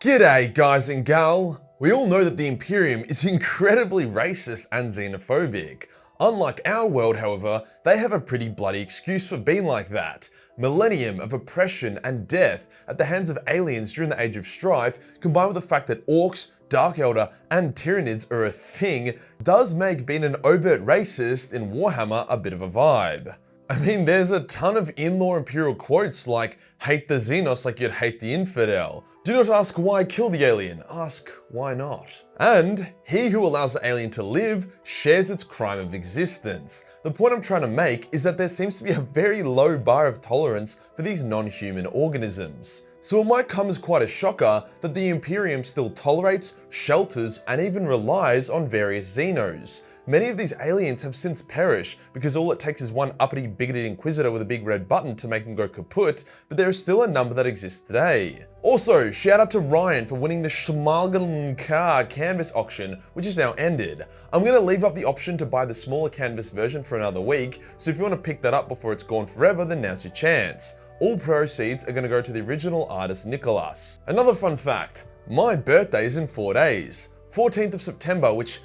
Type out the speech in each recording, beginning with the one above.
G'day guys and gal! We all know that the Imperium is incredibly racist and xenophobic. Unlike our world, however, they have a pretty bloody excuse for being like that. Millennium of oppression and death at the hands of aliens during the Age of Strife, combined with the fact that orcs, Dark Elder, and Tyranids are a thing, does make being an overt racist in Warhammer a bit of a vibe. I mean, there's a ton of in-law Imperial quotes like, hate the Xenos like you'd hate the infidel. Do not ask why kill the alien, ask why not. And he who allows the alien to live shares its crime of existence. The point I'm trying to make is that there seems to be a very low bar of tolerance for these non-human organisms. So it might come as quite a shocker that the Imperium still tolerates, shelters, and even relies on various Xenos. Many of these aliens have since perished because all it takes is one uppity bigoted inquisitor with a big red button to make them go kaput, but there is still a number that exists today. Also, shout out to Ryan for winning the Schmalgen car canvas auction, which is now ended. I'm going to leave up the option to buy the smaller canvas version for another week, so if you want to pick that up before it's gone forever, then now's your chance. All proceeds are going to go to the original artist Nicholas. Another fun fact, my birthday is in 4 days. 14th of September, which,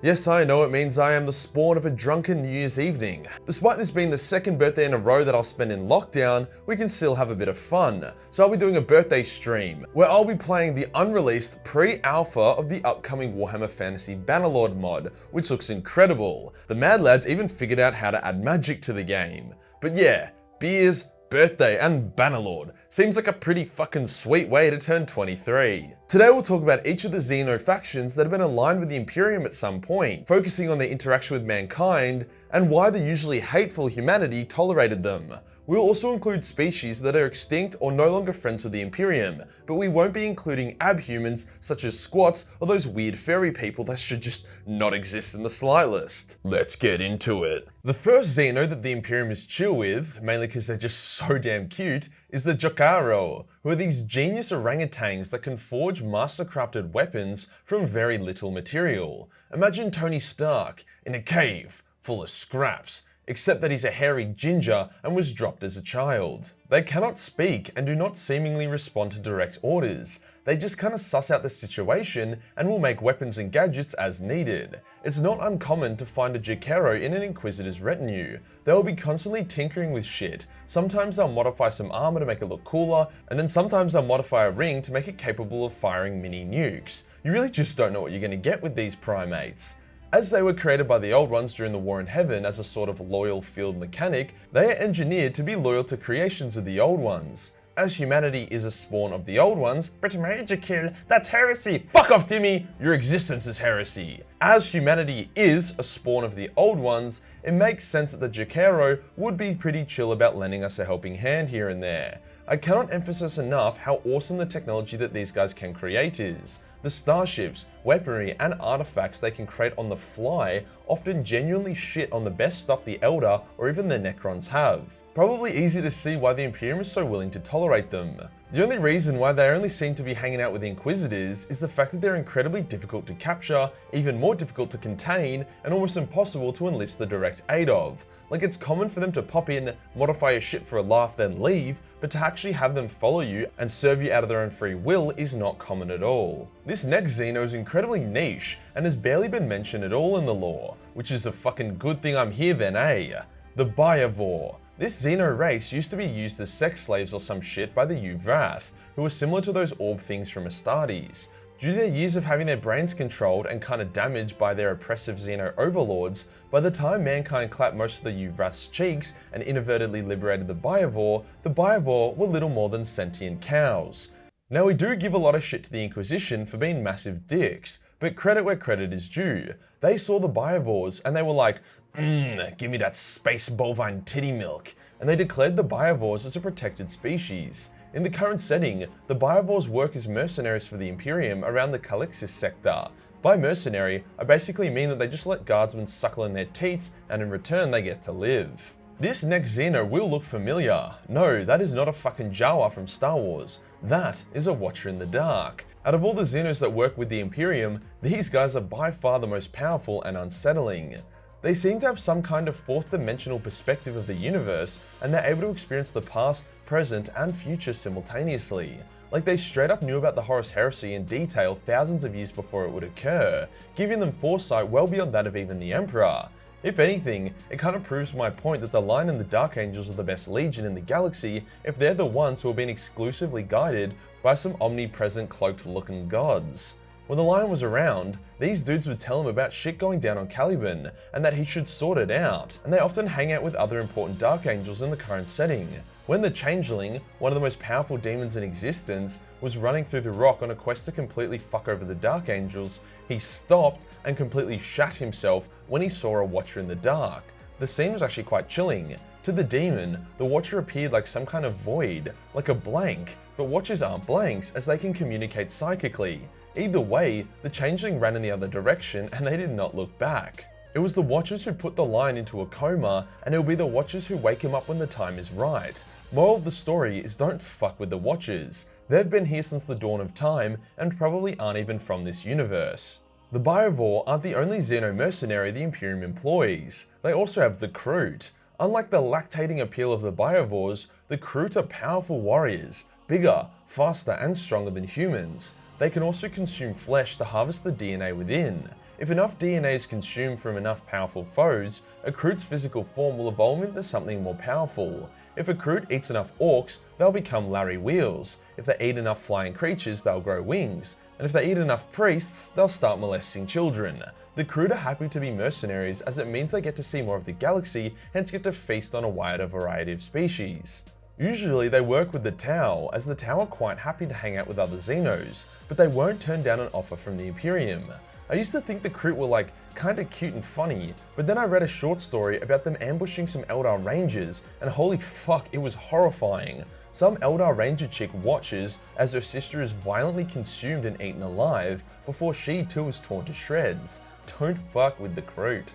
yes, I know it means I am the spawn of a drunken New Year's evening. Despite this being the second birthday in a row that I'll spend in lockdown, we can still have a bit of fun. So I'll be doing a birthday stream, where I'll be playing the unreleased pre-alpha of the upcoming Warhammer Fantasy Bannerlord mod, which looks incredible. The Mad Lads even figured out how to add magic to the game. But yeah, beers, birthday, and Bannerlord. Seems like a pretty fucking sweet way to turn 23. Today we'll talk about each of the Xeno factions that have been aligned with the Imperium at some point, focusing on their interaction with mankind, and why the usually hateful humanity tolerated them. We'll also include species that are extinct or no longer friends with the Imperium, but we won't be including abhumans such as squats or those weird fairy people that should just not exist in the slightest. Let's get into it. The first Xeno that the Imperium is chill with, mainly because they're just so damn cute, is the Jokaro, who are these genius orangutans that can forge master-crafted weapons from very little material. Imagine Tony Stark in a cave full of scraps, except that he's a hairy ginger and was dropped as a child. They cannot speak and do not seemingly respond to direct orders. They just kind of suss out the situation and will make weapons and gadgets as needed. It's not uncommon to find a Jokaro in an Inquisitor's retinue. They will be constantly tinkering with shit. Sometimes they'll modify some armor to make it look cooler, and then sometimes they'll modify a ring to make it capable of firing mini nukes. You really just don't know what you're going to get with these primates. As they were created by the Old Ones during the War in Heaven as a sort of loyal field mechanic, they are engineered to be loyal to creations of the Old Ones. As humanity is a spawn of the Old Ones, but Majorkill, that's heresy! Fuck off, Timmy! Your existence is heresy! As humanity is a spawn of the Old Ones, it makes sense that the Jokaro would be pretty chill about lending us a helping hand here and there. I cannot emphasize enough how awesome the technology that these guys can create is. The starships, weaponry, and artifacts they can create on the fly often genuinely shit on the best stuff the Elder or even the Necrons have. Probably easy to see why the Imperium is so willing to tolerate them. The only reason why they only seem to be hanging out with the Inquisitors is the fact that they're incredibly difficult to capture, even more difficult to contain, and almost impossible to enlist the direct aid of. Like, it's common for them to pop in, modify your shit for a laugh, then leave, but to actually have them follow you and serve you out of their own free will is not common at all. This next Xeno is incredibly niche and has barely been mentioned at all in the lore, which is a fucking good thing I'm here then, eh? The Biovore. This Xeno race used to be used as sex slaves or some shit by the uhhh, who were similar to those orb things from Astartes. Due to their years of having their brains controlled and kinda damaged by their oppressive Xeno overlords, by the time mankind clapped most of the uhh's cheeks and inadvertently liberated the Biovore were little more than sentient cows. Now, we do give a lot of shit to the Inquisition for being massive dicks, but credit where credit is due. They saw the Biovores and they were like, give me that space bovine titty milk, and they declared the Biovores as a protected species. In the current setting, the Biovores work as mercenaries for the Imperium around the Calixis sector. By mercenary, I basically mean that they just let guardsmen suckle in their teats and in return they get to live. This next Xeno will look familiar. No, that is not a fucking Jawa from Star Wars. That is a Watcher in the Dark. Out of all the Xenos that work with the Imperium, these guys are by far the most powerful and unsettling. They seem to have some kind of fourth dimensional perspective of the universe, and they're able to experience the past, present, and future simultaneously. Like they straight up knew about the Horus Heresy in detail thousands of years before it would occur, giving them foresight well beyond that of even the Emperor. If anything, it kind of proves my point that the Line and the Dark Angels are the best legion in the galaxy if they're the ones who have been exclusively guided by some omnipresent cloaked looking gods. When the Lion was around, these dudes would tell him about shit going down on Caliban and that he should sort it out, and they often hang out with other important Dark Angels in the current setting. When the Changeling, one of the most powerful demons in existence, was running through the rock on a quest to completely fuck over the Dark Angels, he stopped and completely shat himself when he saw a Watcher in the dark. The scene was actually quite chilling. To the demon, the Watcher appeared like some kind of void, like a blank, but Watchers aren't blanks as they can communicate psychically. Either way, the Changeling ran in the other direction and they did not look back. It was the Watchers who put the Lion into a coma, and it will be the Watchers who wake him up when the time is right. Moral of the story is don't fuck with the Watchers. They've been here since the dawn of time, and probably aren't even from this universe. The Biovore aren't the only Xeno mercenary the Imperium employs. They also have the Kroot. Unlike the lactating appeal of the Biovores, the Kroot are powerful warriors, bigger, faster, and stronger than humans. They can also consume flesh to harvest the DNA within. If enough DNA is consumed from enough powerful foes, a Kroot's physical form will evolve into something more powerful. If a Kroot eats enough orcs, they'll become Larry Wheels. If they eat enough flying creatures, they'll grow wings. And if they eat enough priests, they'll start molesting children. The Kroot are happy to be mercenaries as it means they get to see more of the galaxy, hence get to feast on a wider variety of species. Usually they work with the Tau, as the Tau are quite happy to hang out with other Xenos, but they won't turn down an offer from the Imperium. I used to think the Kroot were like kinda cute and funny, but then I read a short story about them ambushing some Eldar Rangers, and holy fuck, it was horrifying. Some Eldar Ranger chick watches as her sister is violently consumed and eaten alive before she too is torn to shreds. Don't fuck with the Kroot.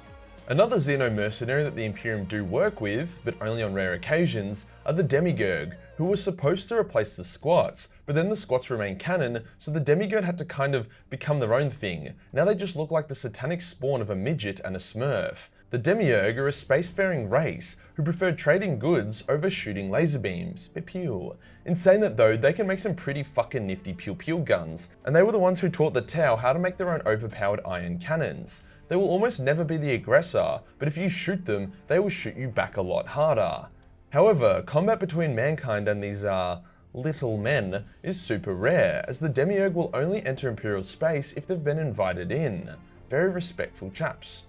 Another Xeno mercenary that the Imperium do work with, but only on rare occasions, are the Demigurg, who were supposed to replace the Squats, but then the Squats remain canon, so the Demigurg had to kind of become their own thing. Now they just look like the satanic spawn of a midget and a smurf. The Demiurge are a spacefaring race who prefer trading goods over shooting laser beams. Pew. In saying that though, they can make some pretty fucking nifty pew-pew guns, and they were the ones who taught the Tau how to make their own overpowered iron cannons. They will almost never be the aggressor, but if you shoot them, they will shoot you back a lot harder. However, combat between mankind and these, little men is super rare, as the Demiurge will only enter Imperial space if they've been invited in. Very respectful chaps.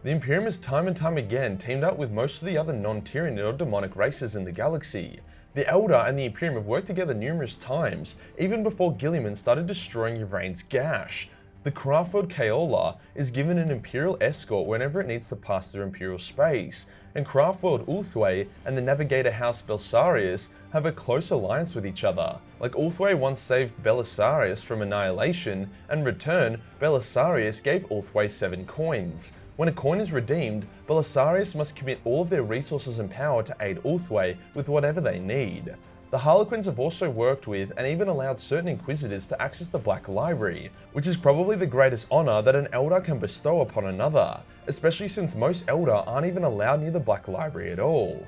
The Imperium has time and time again teamed up with most of the other non-Tyranid or demonic races in the galaxy. The Eldar and the Imperium have worked together numerous times, even before Gilliman started destroying Yvrane's Gash. The Craftworld Kaola is given an Imperial escort whenever it needs to pass through Imperial space, and Craftworld Ulthwé and the Navigator House Belisarius have a close alliance with each other. Like Ulthwé once saved Belisarius from annihilation, and in return, Belisarius gave Ulthwé 7 coins. When a coin is redeemed, Belisarius must commit all of their resources and power to aid Ulthwé with whatever they need. The Harlequins have also worked with and even allowed certain Inquisitors to access the Black Library, which is probably the greatest honor that an Eldar can bestow upon another, especially since most Eldar aren't even allowed near the Black Library at all.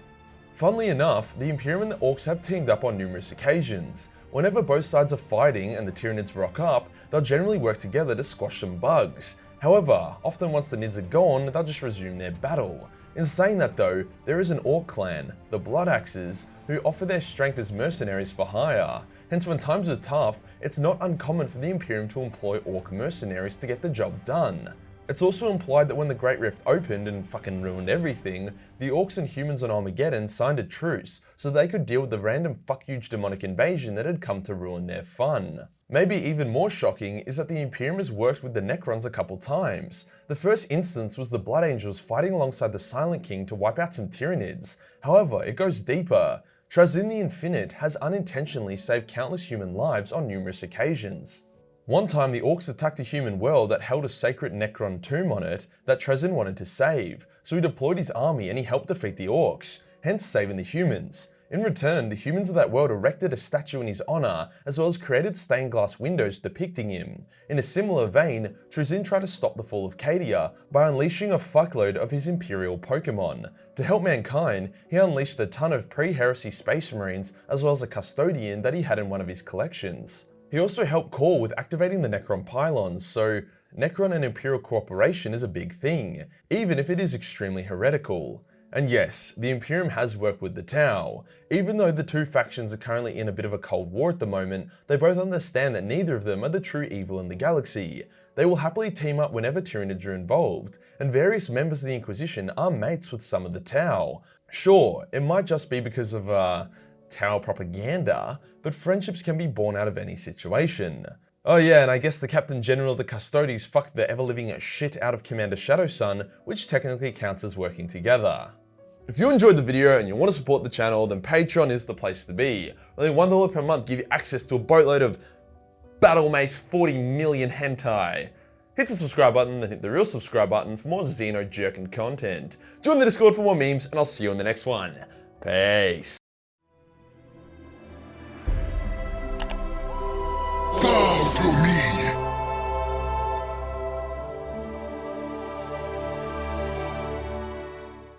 Funnily enough, the Imperium and the Orcs have teamed up on numerous occasions. Whenever both sides are fighting and the Tyranids rock up, they'll generally work together to squash some bugs. However, often once the Nids are gone, they'll just resume their battle. In saying that though, there is an Orc clan, the Blood Axes, who offer their strength as mercenaries for hire. Hence when times are tough, it's not uncommon for the Imperium to employ Orc mercenaries to get the job done. It's also implied that when the Great Rift opened and fucking ruined everything, the Orcs and humans on Armageddon signed a truce so they could deal with the random fuck-huge demonic invasion that had come to ruin their fun. Maybe even more shocking is that the Imperium has worked with the Necrons a couple times. The first instance was the Blood Angels fighting alongside the Silent King to wipe out some Tyranids. However, it goes deeper. Trazyn the Infinite has unintentionally saved countless human lives on numerous occasions. One time the Orcs attacked a human world that held a sacred Necron tomb on it that Trazyn wanted to save, so he deployed his army and he helped defeat the Orcs, hence saving the humans. In return, the humans of that world erected a statue in his honor, as well as created stained glass windows depicting him. In a similar vein, Trazyn tried to stop the fall of Cadia by unleashing a fuckload of his Imperial Pokemon. To help mankind, he unleashed a ton of pre-heresy space marines, as well as a custodian that he had in one of his collections. He also helped Core with activating the Necron pylons, so Necron and Imperial cooperation is a big thing, even if it is extremely heretical. And yes, the Imperium has worked with the Tau. Even though the two factions are currently in a bit of a cold war at the moment, they both understand that neither of them are the true evil in the galaxy. They will happily team up whenever Tyranids are involved, and various members of the Inquisition are mates with some of the Tau. Sure, it might just be because of Tau propaganda, but friendships can be born out of any situation. Oh yeah, and I guess the Captain General of the Custodes fucked the ever-living shit out of Commander Shadowsun, which technically counts as working together. If you enjoyed the video and you want to support the channel, then Patreon is the place to be. Only $1 per month give you access to a boatload of Battle Mace 40 million hentai. Hit the subscribe button, then hit the real subscribe button for more Xeno jerkin content. Join the Discord for more memes, and I'll see you in the next one. Peace.